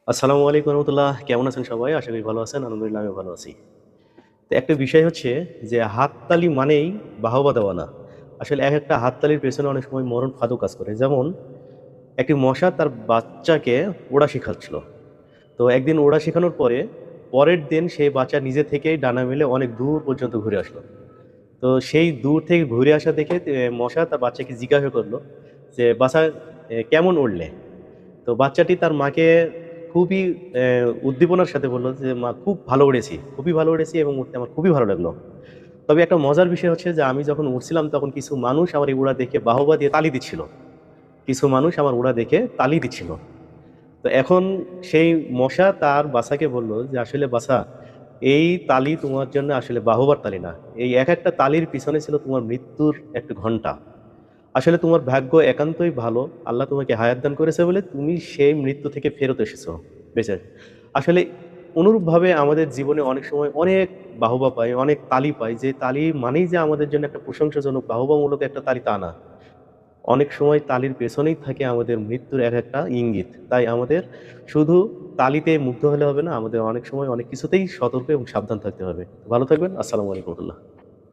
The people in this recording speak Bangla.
আসসালামু আলাইকুম রহমতুল্লাহ। কেমন আছেন সবাই? আশা করি ভালো আছেন। আলহামদুলিল্লাহ আমিও ভালো আছি। তো একটা বিষয় হচ্ছে যে হাততালি মানেই বাহবা দেওয়া না। আসলে একেকটা হাততালির পেছনে অনেক সময় মরণ ফাঁদও কাজ করে। যেমন একটি মশা তার বাচ্চাকে ওড়া শিখাচ্ছিল। তো একদিন ওড়া শেখানোর পরে, পরের দিন সেই বাচ্চা নিজে থেকেই ডানা মেলে অনেক দূর পর্যন্ত ঘুরে আসলো। তো সেই দূর থেকে ঘুরে আসা দেখে মশা তার বাচ্চাকে জিজ্ঞাসা করলো যে, "বাছা কেমন উড়লে?" তো বাচ্চাটি তার মাকে খুবই উদ্দীপনার সাথে বলল যে, "মা খুব ভালো উড়েছি, খুবই ভালো উড়েছি এবং উড়তে আমার খুবই ভালো লাগলো। তবে একটা মজার বিষয় হচ্ছে যে আমি যখন উড়ছিলাম তখন কিছু মানুষ আমার এই উড়া দেখে বাহবা দিয়ে তালি দিচ্ছিল। কিছু মানুষ আমার উড়া দেখে তালি দিচ্ছিল।" তো এখন সেই মশা তার বাছাকে বলল যে, "আসলে বাছা, এই তালি তোমার জন্য আসলে বাহবার তালি না। এই একেকটা তালির পিছনে ছিল তোমার মৃত্যুর একটা ঘণ্টা। আসলে তোমার ভাগ্য একান্তই ভালো। আল্লাহ তোমাকে হায়াত দান করেছে বলে তুমি সেই মৃত্যু থেকে ফেরত এসেছো বেঁচে। আসলে অনুরূপভাবে আমাদের জীবনে অনেক সময় অনেক বাহবা পাই, অনেক তালি পাই। যে তালি মানেই যে আমাদের জন্য একটা প্রশংসাজনক বাহবামূলক একটা তালি তা না। অনেক সময় তালির পেছনেই থাকে আমাদের মৃত্যুর একটা ইঙ্গিত। তাই আমাদের শুধু তালিতে মুগ্ধ হলে হবে না, আমাদের অনেক সময় অনেক কিছুতেই সতর্ক এবং সাবধান থাকতে হবে। ভালো থাকবেন। আসসালামু আলাইকুম ওয়া রাহমাতুল্লাহ।